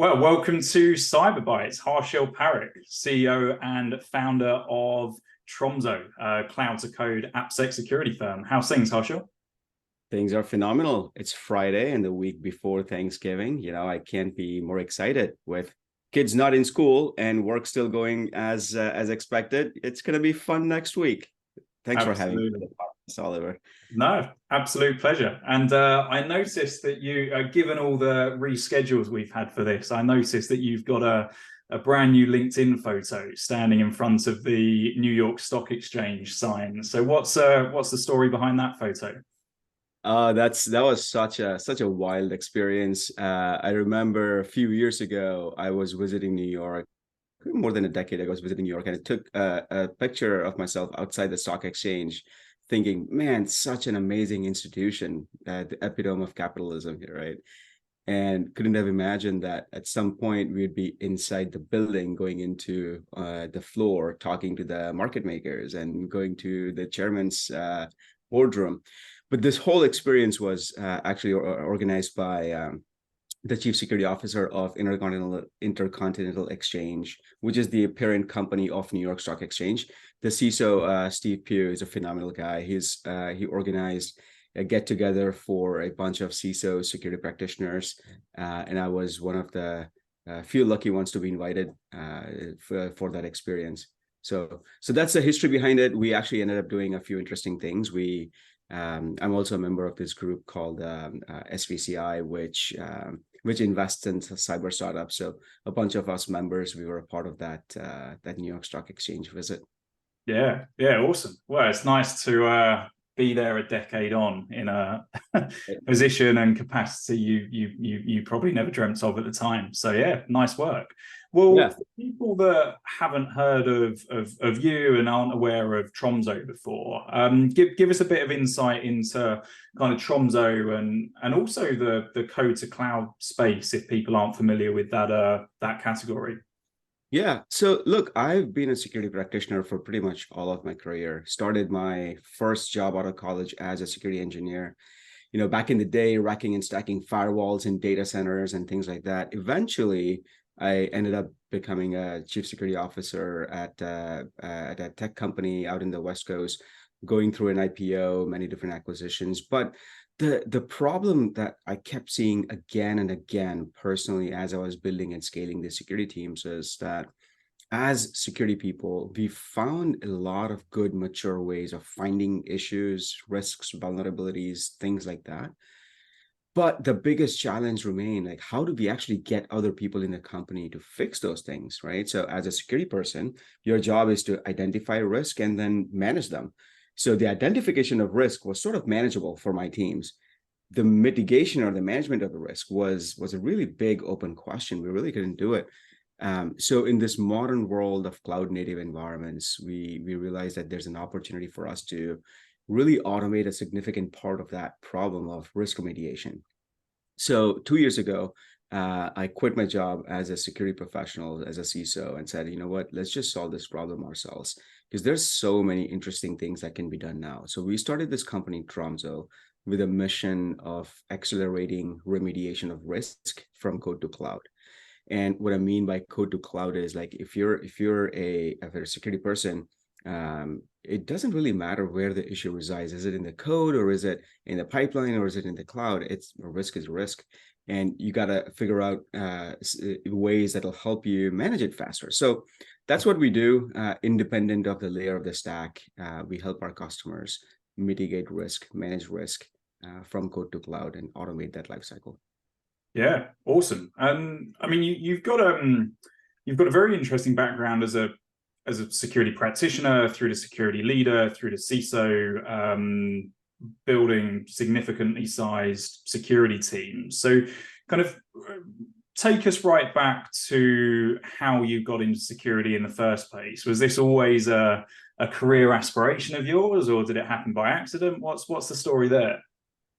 Well, welcome to Cyberbytes. Harshil Parikh, CEO and founder of Tromzo, a cloud-to-code AppSec security firm. How's things, Harshil? Things are phenomenal. It's Friday and the week before Thanksgiving. I can't be more excited with kids not in school and work still going as expected. It's going to be fun next week. Thanks for having me, Oliver. No, absolute pleasure. And I noticed that given all the reschedules we've had for this, I noticed that you've got a brand new LinkedIn photo standing in front of the New York Stock Exchange sign. So what's the story behind that photo? That was such a wild experience. I remember a few years ago, I was visiting New York. More than a decade ago, I was visiting New York, and I took a picture of myself outside the stock exchange, thinking, man, such an amazing institution, the epitome of capitalism here, right? And couldn't have imagined that at some point we'd be inside the building, going into the floor, talking to the market makers and going to the chairman's boardroom. But this whole experience was actually organized by the chief security officer of Intercontinental Exchange, which is the parent company of New York Stock Exchange. The CISO, Steve Pugh, is a phenomenal guy. He organized a get together for a bunch of CISO security practitioners, and I was one of the few lucky ones to be invited for that experience. So that's the history behind it. We actually ended up doing a few interesting things. I'm also a member of this group called SVCI, which invests in cyber startups. So a bunch of us members, we were a part of that New York Stock Exchange visit. Yeah, awesome. Well, it's nice to be there a decade on in a position and capacity you probably never dreamt of at the time. So yeah, nice work. Well, yeah. For people that haven't heard of you and aren't aware of Tromzo before, give us a bit of insight into kind of Tromzo and also the code to cloud space if people aren't familiar with that category. Yeah. So look, I've been a security practitioner for pretty much all of my career. Started my first job out of college as a security engineer. Back in the day, racking and stacking firewalls in data centers and things like that. Eventually, I ended up becoming a chief security officer at a tech company out in the West Coast, going through an IPO, many different acquisitions. But the problem that I kept seeing again and again personally as I was building and scaling the security teams is that as security people, we found a lot of good, mature ways of finding issues, risks, vulnerabilities, things like that. But the biggest challenge remained, like, how do we actually get other people in the company to fix those things, right? So as a security person, your job is to identify risk and then manage them. So the identification of risk was sort of manageable for my teams. The mitigation or the management of the risk was a really big open question. We really couldn't do it. So in this modern world of cloud native environments, we realized that there's an opportunity for us to really automate a significant part of that problem of risk remediation. So 2 years ago, I quit my job as a security professional, as a CISO, and said, you know what, let's just solve this problem ourselves, because there's so many interesting things that can be done now. So we started this company, Tromzo, with a mission of accelerating remediation of risk from code to cloud. And what I mean by code to cloud is, like, if you're a security person, it doesn't really matter where the issue resides. Is it in the code, or is it in the pipeline, or is it in the cloud? It's a risk is a risk. And you got to figure out ways that'll help you manage it faster. So that's what we do, independent of the layer of the stack. We help our customers mitigate risk, manage risk from code to cloud, and automate that lifecycle. Yeah, awesome. I mean, you've got a very interesting background as a security practitioner, through to security leader, through to CISO, building significantly sized security teams. So kind of take us right back to how you got into security in the first place. Was this always a career aspiration of yours, or did it happen by accident? What's the story there?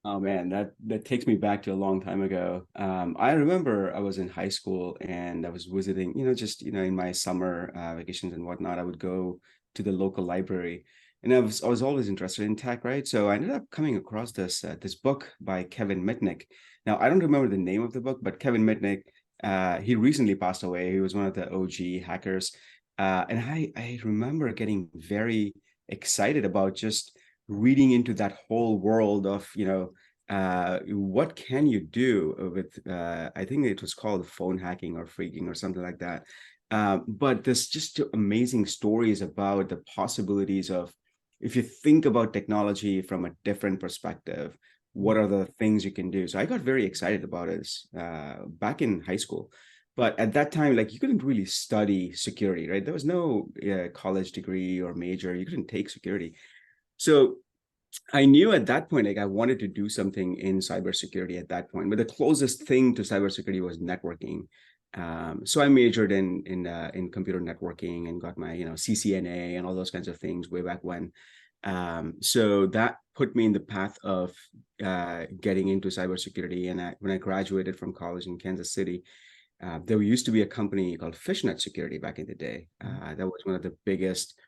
Oh man, that takes me back to a long time ago. I remember I was in high school and I was visiting, in my summer vacations and whatnot, I would go to the local library, and I was always interested in tech, right? So I ended up coming across this book by Kevin Mitnick. Now, I don't remember the name of the book, but Kevin Mitnick He recently passed away. He was one of the OG hackers. And I remember getting very excited about just reading into that whole world of, what can you do with, I think it was called phone hacking or phreaking or something like that. But there's just amazing stories about the possibilities of, if you think about technology from a different perspective, what are the things you can do? So I got very excited about it back in high school. But at that time, like, you couldn't really study security, right? There was no college degree or major. You couldn't take security. So I knew at that point, like, I wanted to do something in cybersecurity at that point. But the closest thing to cybersecurity was networking. So I majored in computer networking and got my CCNA and all those kinds of things way back when. So that put me in the path of getting into cybersecurity. And when I graduated from college in Kansas City, there used to be a company called Fishnet Security back in the day. That was one of the biggest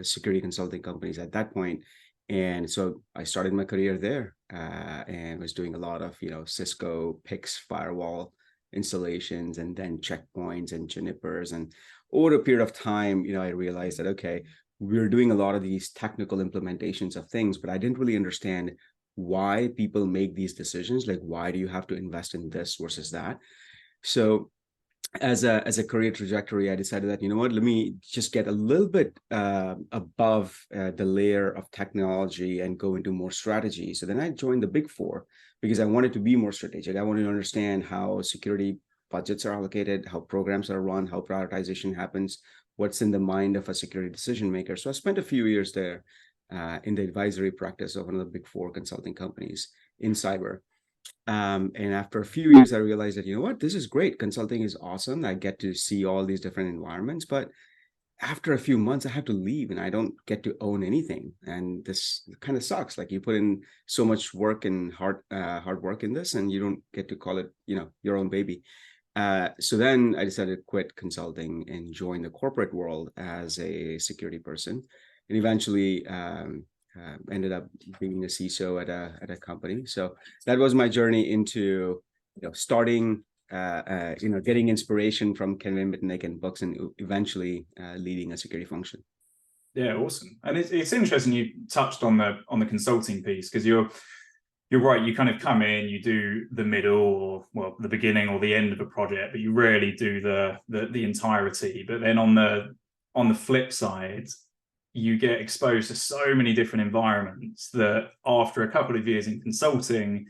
security consulting companies at that point. And so I started my career there and was doing a lot of, Cisco PIX firewall installations and then checkpoints and Junipers. And over a period of time, I realized that, okay, we're doing a lot of these technical implementations of things, but I didn't really understand why people make these decisions. Like, why do you have to invest in this versus that? So as a career trajectory, I decided that, let me just get a little bit above the layer of technology and go into more strategy. So then I joined the Big Four because I wanted to be more strategic. I wanted to understand how security budgets are allocated, how programs are run, how prioritization happens, what's in the mind of a security decision maker. So I spent a few years there in the advisory practice of one of the Big Four consulting companies in cyber. And after a few years, I realized that, this is great. Consulting is awesome. I get to see all these different environments, but after a few months, I have to leave and I don't get to own anything. And this kind of sucks. Like, you put in so much work and hard work in this, and you don't get to call it, your own baby. So then I decided to quit consulting and join the corporate world as a security person, and eventually ended up being a CISO at a company. So that was my journey into starting getting inspiration from Kevin Mitnick and books, and eventually leading a security function. Yeah, awesome. And it's interesting you touched on the consulting piece, because you're right. You kind of come in, you do the middle, or the beginning or the end of a project, but you rarely do the entirety. But then on the flip side, you get exposed to so many different environments that after a couple of years in consulting,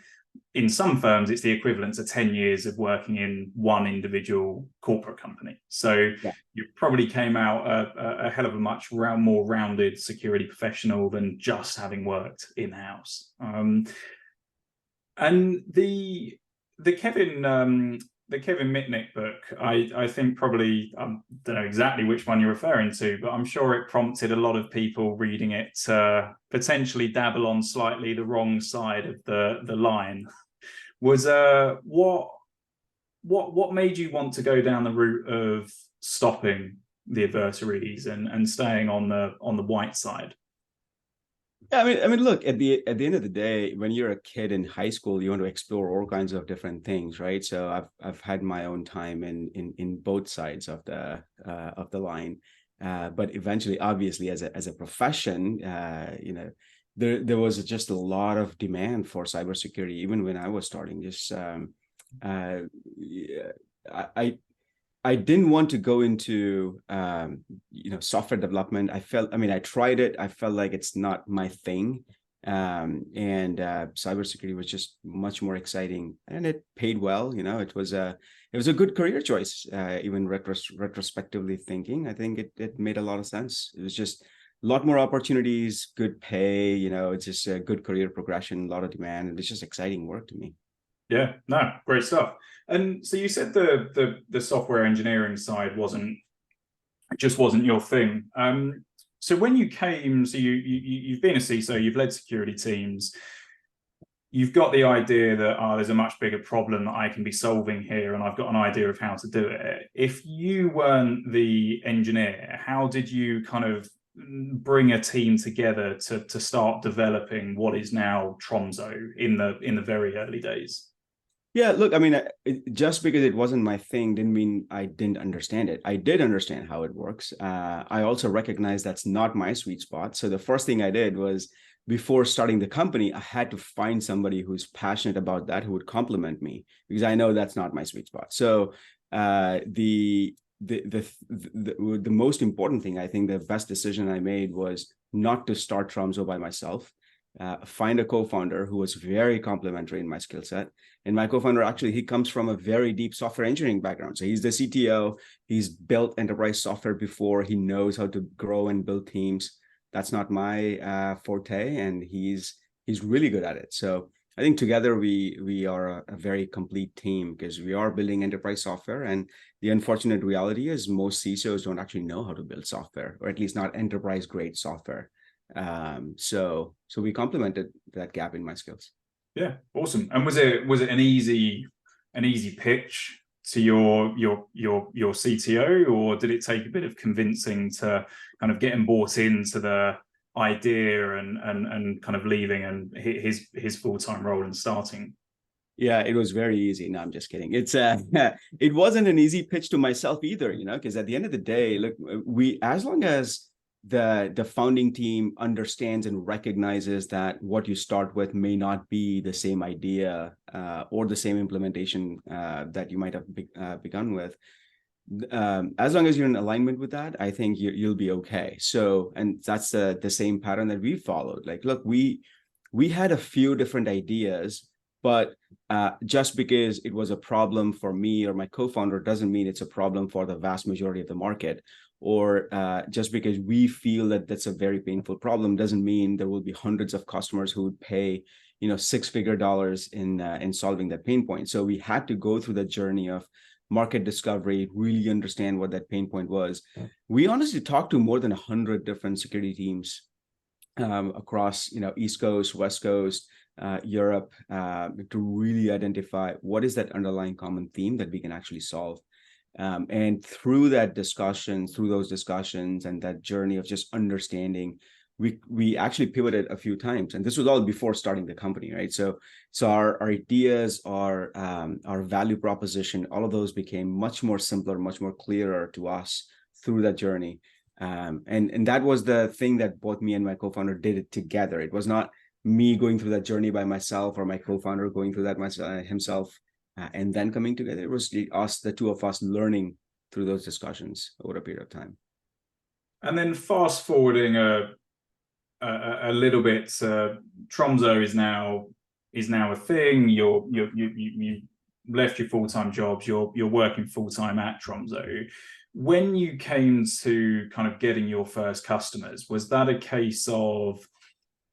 in some firms, it's the equivalent to 10 years of working in one individual corporate company. So yeah, you probably came out a hell of a much more rounded security professional than just having worked in-house. And the Kevin Mitnick book, I think probably, I don't know exactly which one you're referring to, but I'm sure it prompted a lot of people reading it to potentially dabble on slightly the wrong side of the line. Was what made you want to go down the route of stopping the adversaries and staying on the white side? I mean, look, at the end of the day, when you're a kid in high school, you want to explore all kinds of different things, right? So I've had my own time in both sides of the line, but eventually, obviously, as a profession, there was just a lot of demand for cybersecurity, even when I was starting. Just I didn't want to go into software development. I tried it. I felt like it's not my thing. And cybersecurity was just much more exciting, and it paid well. It was a good career choice. Even retrospectively thinking, I think it made a lot of sense. It was just a lot more opportunities, good pay. It's just a good career progression, a lot of demand, and it's just exciting work to me. Yeah, no, great stuff. And so you said the software engineering side wasn't your thing. So when you came, so you've been a CISO, you've led security teams, you've got the idea that there's a much bigger problem that I can be solving here, and I've got an idea of how to do it. If you weren't the engineer, how did you kind of bring a team together to start developing what is now Tromzo in the very early days? Yeah, look, I mean, just because it wasn't my thing didn't mean I didn't understand it. I did understand how it works. I also recognize that's not my sweet spot. So the first thing I did was, before starting the company, I had to find somebody who's passionate about that, who would complement me, because I know that's not my sweet spot. So the most important thing, I think the best decision I made was not to start Tromzo by myself. Find a co-founder who was very complementary in my skill set. And my co-founder, actually, he comes from a very deep software engineering background. So he's the CTO. He's built enterprise software before. He knows how to grow and build teams. That's not my forte, and he's really good at it. So I think together we are a very complete team, because we are building enterprise software. And the unfortunate reality is most CISOs don't actually know how to build software, or at least not enterprise grade software. So we complemented that gap in my skills. Yeah, awesome. And was it an easy pitch to your CTO, or did it take a bit of convincing to kind of get him bought into the idea and kind of leaving and his full-time role and starting? Yeah, it was very easy. No, I'm just kidding. It's it wasn't an easy pitch to myself either, because at the end of the day, look, as long as the founding team understands and recognizes that what you start with may not be the same idea or the same implementation that you might have begun with. As long as you're in alignment with that, I think you'll be okay. So, and that's the same pattern that we followed. Like, look, we had a few different ideas, but just because it was a problem for me or my co-founder doesn't mean it's a problem for the vast majority of the market. Or just because we feel that that's a very painful problem doesn't mean there will be hundreds of customers who would pay, six-figure dollars in solving that pain point. So we had to go through the journey of market discovery, really understand what that pain point was. We honestly talked to more than 100 different security teams across, East Coast, West Coast, Europe, to really identify what is that underlying common theme that we can actually solve. And through those discussions and that journey of just understanding, we actually pivoted a few times, and this was all before starting the company, right? So our ideas, our value proposition, all of those became much more simpler, much more clearer to us through that journey. And that was the thing that both me and my co-founder did it together. It was not me going through that journey by myself or my co-founder going through that himself. And then coming together. It was the two of us learning through those discussions over a period of time. And then fast forwarding a little bit, Tromzo is now a thing. You left your full-time jobs. You're working full-time at Tromzo. When you came to kind of getting your first customers, was that a case of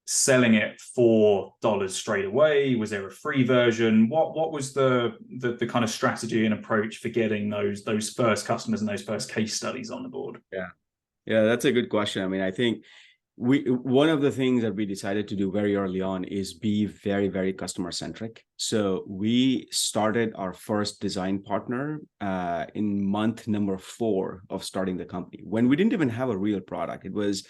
selling it for dollars straight away? Was there a free version? What was the kind of strategy and approach for getting those first customers and those first case studies on the board? Yeah, that's a good question. I mean, I think one of the things that we decided to do very early on is be very, very customer centric. So we started our first design partner in month number 4 of starting the company, when we didn't even have a real product. It was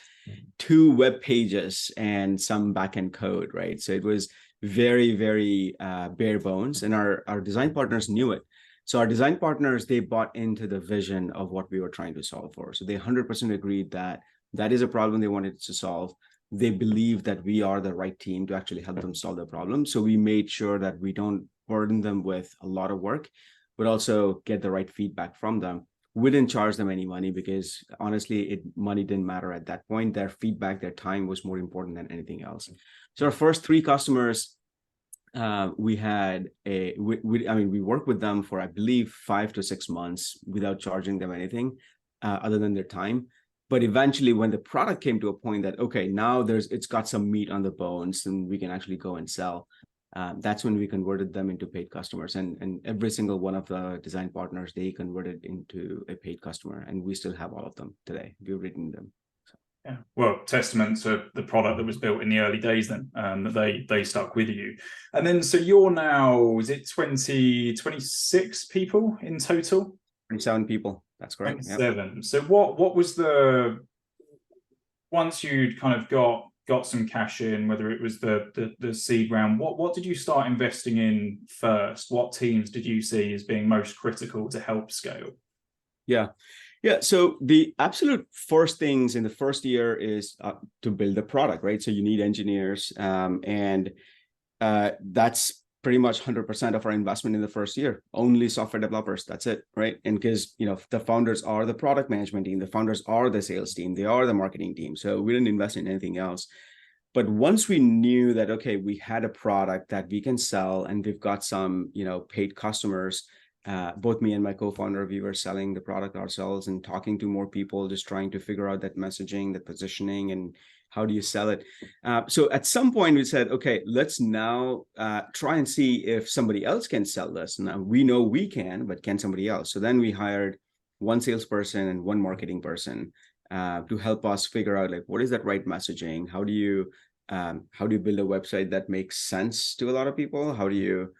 2 web pages and some backend code, right? So it was very, very bare bones, and our design partners knew it. So our design partners, they bought into the vision of what we were trying to solve for. So they 100% agreed that is a problem they wanted to solve. They believe that we are the right team to actually help them solve the problem. So we made sure that we don't burden them with a lot of work, but also get the right feedback from them. We didn't charge them any money because honestly, money didn't matter at that point. Their feedback, their time was more important than anything else. So our first 3 customers, we worked with them for, I believe, 5 to 6 months without charging them anything other than their time. But eventually, when the product came to a point that, okay, now it's got some meat on the bones and we can actually go and sell, that's when we converted them into paid customers. And every single one of the design partners, they converted into a paid customer. And we still have all of them today. We've written them. So. Yeah, well, testament to the product that was built in the early days then, that they stuck with you. And then, so you're now, is it 26 people in total? 27 people. That's correct. 27. Yep. So what was once you'd kind of got got some cash in, whether it was the seed round, what did you start investing in first? What teams did you see as being most critical to help scale? Yeah. Yeah. So the absolute first things in the first year is to build a product, right? So you need engineers, and that's pretty much 100% of our investment in the first year. Only software developers. That's it, right? And because the founders are the product management team, the founders are the sales team, they are the marketing team. So we didn't invest in anything else. But once we knew that, okay, we had a product that we can sell and we've got some, paid customers, both me and my co-founder, we were selling the product ourselves and talking to more people, just trying to figure out that messaging, the positioning, and how do you sell it. So at some point we said, okay, let's now try and see if somebody else can sell this. Now we know we can, but can somebody else? So then we hired one salesperson and one marketing person to help us figure out, like, what is that right messaging? How do you build a website that makes sense to a lot of people? How do you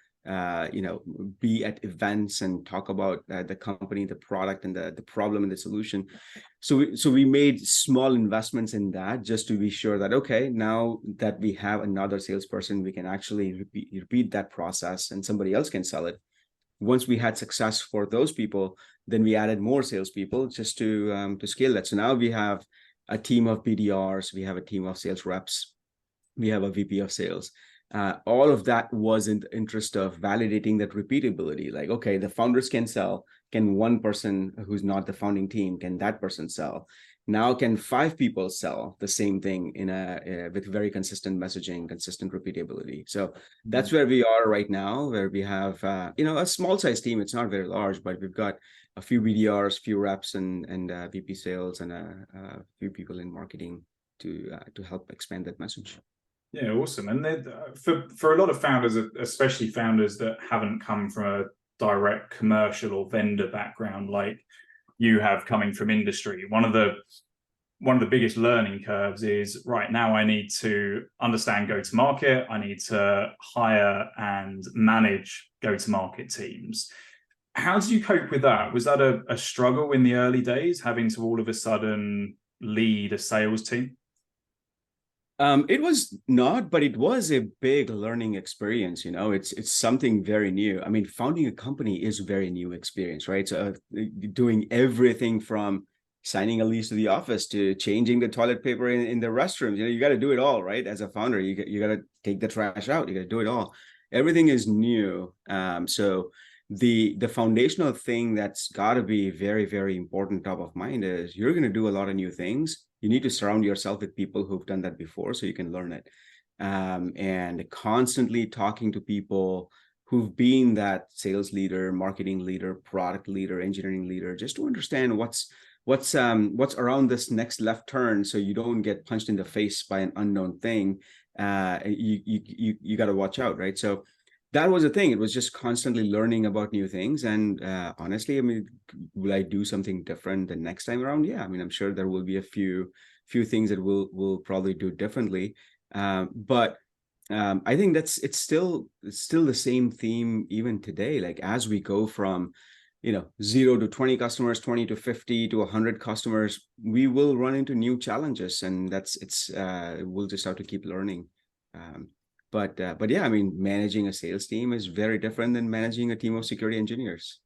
be at events and talk about the company, the product, and the problem and the solution. So we made small investments in that just to be sure that, okay, now that we have another salesperson, we can actually repeat that process and somebody else can sell it. Once we had success for those people, then we added more salespeople just to scale that. So now we have a team of BDRs, we have a team of sales reps, we have a VP of sales. All of that was in the interest of validating that repeatability. Like, okay, the founders can sell. Can one person who's not the founding team, can that person sell? Now, can 5 people sell the same thing with very consistent messaging, consistent repeatability? So that's where we are right now, where we have a small size team. It's not very large, but we've got a few BDRs, few reps, and VP sales, and a few people in marketing to help expand that message. Yeah, awesome. And for a lot of founders, especially founders that haven't come from a direct commercial or vendor background like you have coming from industry, one of the biggest learning curves is, right now I need to understand go-to-market, I need to hire and manage go-to-market teams. How did you cope with that? Was that a struggle in the early days, having to all of a sudden lead a sales team? It was not, but it was a big learning experience. It's something very new. I mean, founding a company is a very new experience, right? So doing everything from signing a lease to the office to changing the toilet paper in the restrooms, you got to do it all, right? As a founder, you got to take the trash out. You got to do it all. Everything is new. So the foundational thing that's got to be very, very important, top of mind, is you're going to do a lot of new things. You need to surround yourself with people who've done that before so you can learn it. And constantly talking to people who've been that sales leader, marketing leader, product leader, engineering leader, just to understand what's around this next left turn, so you don't get punched in the face by an unknown thing. You got to watch out, right? So that was the thing. It was just constantly learning about new things. And honestly, I mean, will I do something different the next time around? Yeah, I mean, I'm sure there will be a few things that we'll probably do differently. But I think it's still the same theme even today. Like, as we go from 0 to 20 customers, 20 to 50 to 100 customers, we will run into new challenges, and we'll just have to keep learning. But yeah, I mean, managing a sales team is very different than managing a team of security engineers.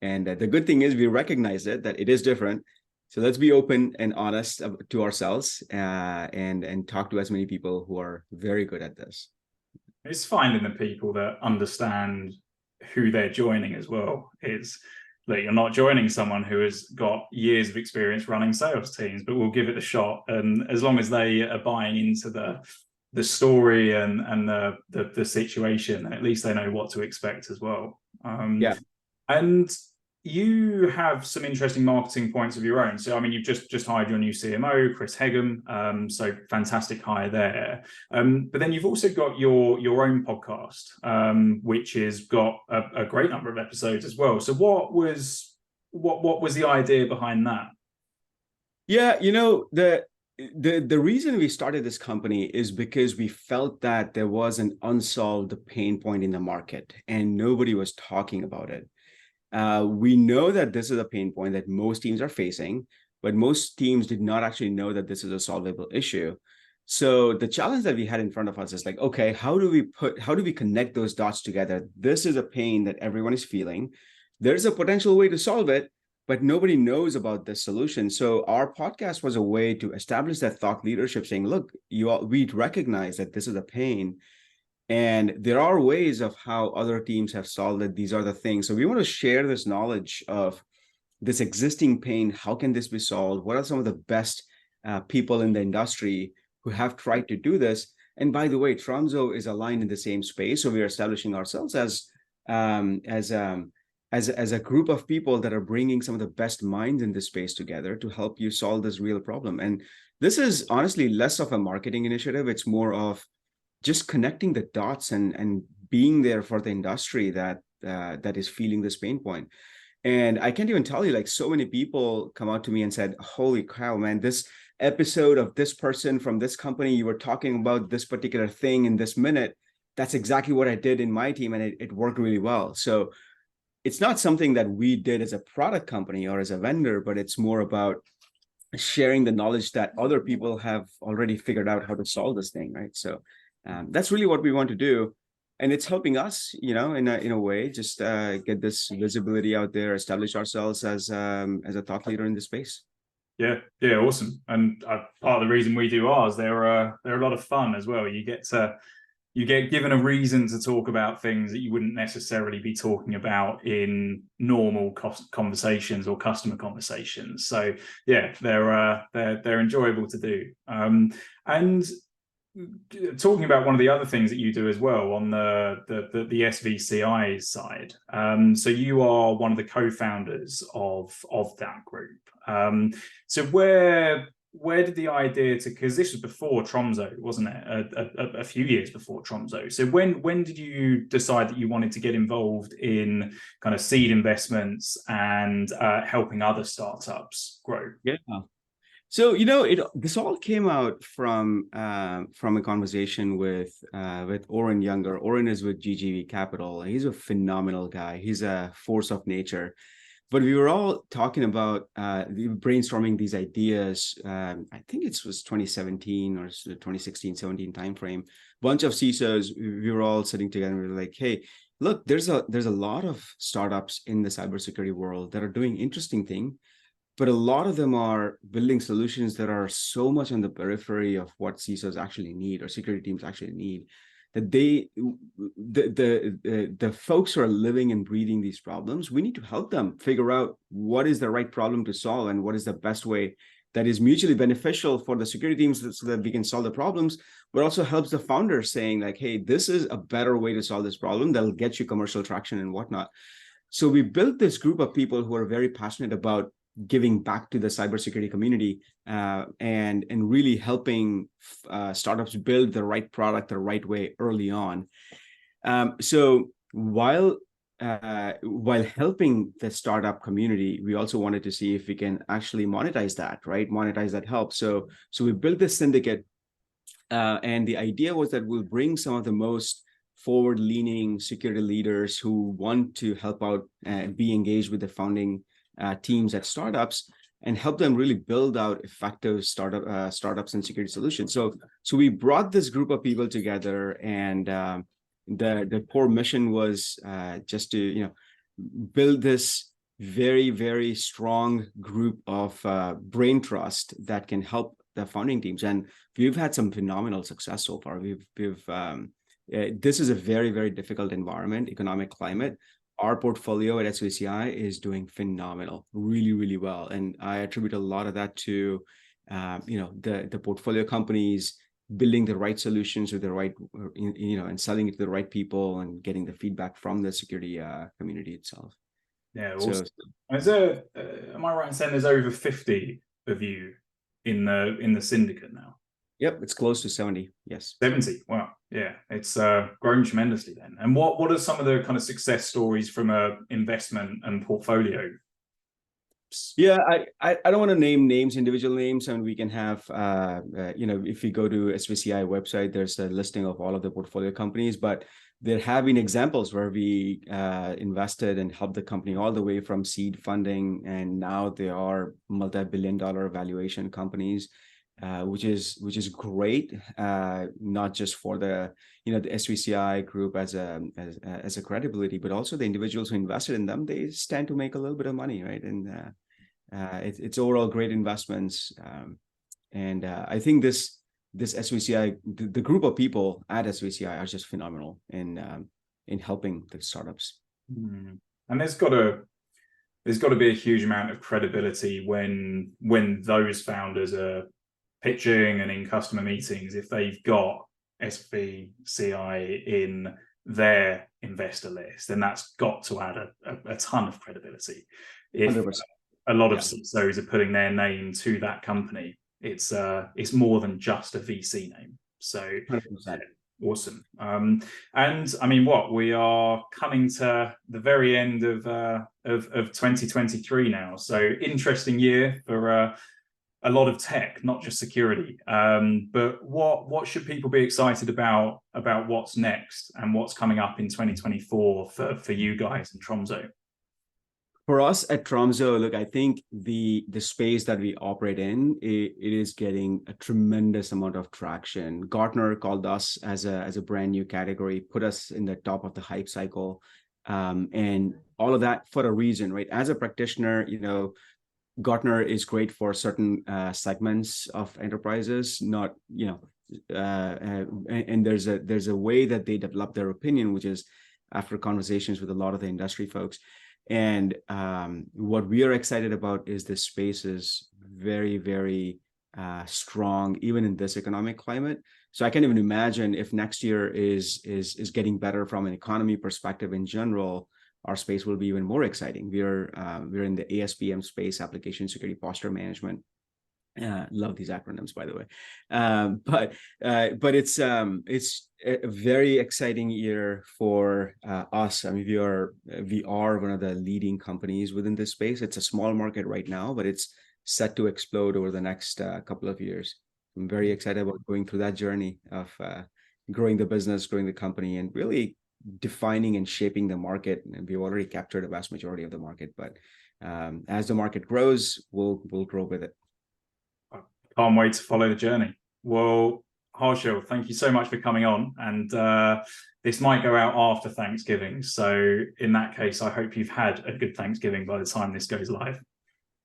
And the good thing is we recognize that it is different. So let's be open and honest to ourselves and talk to as many people who are very good at this. It's finding the people that understand who they're joining as well. It's that you're not joining someone who has got years of experience running sales teams, but will give it a shot. And as long as they are buying into the story and the situation, at least they know what to expect as well. Yeah. And you have some interesting marketing points of your own. So, I mean, you've just hired your new CMO, Chris Hegham. So fantastic hire there. But then you've also got your own podcast, which has got a great number of episodes as well. So what was the idea behind that? Yeah, the reason we started this company is because we felt that there was an unsolved pain point in the market and nobody was talking about it. We know that this is a pain point that most teams are facing, but most teams did not actually know that this is a solvable issue. So the challenge that we had in front of us is like, okay, how do we connect those dots together? This is a pain that everyone is feeling. There's a potential way to solve it, but nobody knows about this solution. So our podcast was a way to establish that thought leadership, saying, look, we recognize that this is a pain, and there are ways of how other teams have solved it. These are the things. So we want to share this knowledge of this existing pain. How can this be solved? What are some of the best people in the industry who have tried to do this? And by the way, Tromzo is aligned in the same space. So we are establishing ourselves as a group of people that are bringing some of the best minds in this space together to help you solve this real problem. And this is honestly less of a marketing initiative. It's more of just connecting the dots and being there for the industry that is feeling this pain point. And I can't even tell you, like, so many people come out to me and said, holy cow, man, this episode of this person from this company, you were talking about this particular thing in this minute. That's exactly what I did in my team, and it worked really well. So it's not something that we did as a product company or as a vendor, but it's more about sharing the knowledge that other people have already figured out how to solve this thing, right? So that's really what we want to do. And it's helping us, in a way, just get this visibility out there, establish ourselves as a thought leader in the space. Yeah, awesome. And part of the reason we do ours, they're a lot of fun as well. You get given a reason to talk about things that you wouldn't necessarily be talking about in normal conversations or customer conversations. So yeah, they're enjoyable to do. And talking about one of the other things that you do as well on the SVCI side. So you are one of the co-founders of that group. So where did the idea to, because this was before Tromzo, wasn't it? A few years before Tromzo. So when did you decide that you wanted to get involved in kind of seed investments and helping other startups grow? Yeah. So, this all came out from a conversation with Oren Younger. Oren is with GGV Capital. He's a phenomenal guy. He's a force of nature. But we were all talking about brainstorming these ideas. I think it was 2017 or 2016, 17 timeframe. Bunch of CISOs. We were all sitting together. And we were like, "Hey, look, there's a lot of startups in the cybersecurity world that are doing interesting things. But a lot of them are building solutions that are so much on the periphery of what CISOs actually need or security teams actually need, that the folks who are living and breathing these problems, we need to help them figure out what is the right problem to solve and what is the best way that is mutually beneficial for the security teams so that we can solve the problems, but also helps the founders saying like, hey, this is a better way to solve this problem that'll get you commercial traction and whatnot. So we built this group of people who are very passionate about giving back to the cybersecurity community and really helping startups build the right product the right way early on. So while helping the startup community, we also wanted to see if we can actually monetize that, right? Monetize that help. So we built this syndicate, and the idea was that we'll bring some of the most forward-leaning security leaders who want to help out and be engaged with the founding teams at startups and help them really build out effective startups and security solutions. So we brought this group of people together, and the core mission was just to build this very, very strong group of brain trust that can help the founding teams. And we've had some phenomenal success so far. This is a very, very difficult environment, economic climate. Our portfolio at SVCI is doing phenomenal, really, really well. And I attribute a lot of that to, the portfolio companies building the right solutions with the right, and selling it to the right people and getting the feedback from the security community itself. Yeah, awesome. So, am I right in saying there's over 50 of you in the syndicate now? Yep, it's close to 70. Yes. 70. Wow. Yeah, it's grown tremendously then. And what are some of the kind of success stories from a investment and portfolio? Yeah, I don't want to name names, individual names, and we can have if you go to SVCI website, there's a listing of all of the portfolio companies, but there have been examples where we invested and helped the company all the way from seed funding, and now they are multi-billion-dollar valuation companies. which is great, not just for the the SVCI group as a credibility, but also the individuals who invested in them. They stand to make a little bit of money, right? And it's overall great investments. And I think this SVCI, the group of people at SVCI are just phenomenal in helping the startups. And there's got to be a huge amount of credibility when those founders are pitching and in customer meetings. If they've got SVCI in their investor list, then that's got to add a ton of credibility. If 100%. a lot of CISOs are putting their name to that company, it's more than just a VC name. So 100%. Awesome. And I mean, we are coming to the very end of 2023 now. So interesting year for a lot of tech, not just security. But what should people be excited about what's next and what's coming up in 2024 for you guys and Tromzo? For us at Tromzo, look, I think the space that we operate in, it is getting a tremendous amount of traction. Gartner called us as a brand new category, put us in the top of the hype cycle, and all of that for a reason, right? As a practitioner, Gartner is great for certain segments of enterprises, not and there's a way that they develop their opinion, which is after conversations with a lot of the industry folks. And what we are excited about is this space is very, very strong, even in this economic climate. So I can't even imagine if next year is getting better from an economy perspective in general, our space will be even more exciting. We're in the ASPM space, application security posture management. Love these acronyms, by the way. But it's a very exciting year for us. I mean, we are one of the leading companies within this space. It's a small market right now, but it's set to explode over the next couple of years. I'm very excited about going through that journey of growing the business, growing the company, and really defining and shaping the market. And we've already captured a vast majority of the market, but as the market grows, we'll grow with it. Can't wait to follow the journey. Well, Harshil, thank you so much for coming on. And this might go out after Thanksgiving. So in that case, I hope you've had a good Thanksgiving by the time this goes live.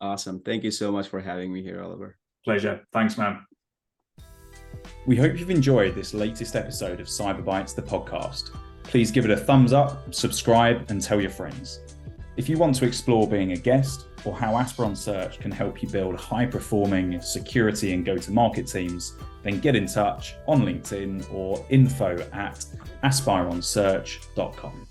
Awesome. Thank you so much for having me here, Oliver. Pleasure. Thanks, man. We hope you've enjoyed this latest episode of Cyberbytes, the podcast. Please give it a thumbs up, subscribe, and tell your friends. If you want to explore being a guest or how Aspiron Search can help you build high-performing security and go-to-market teams, then get in touch on LinkedIn or info@aspironsearch.com.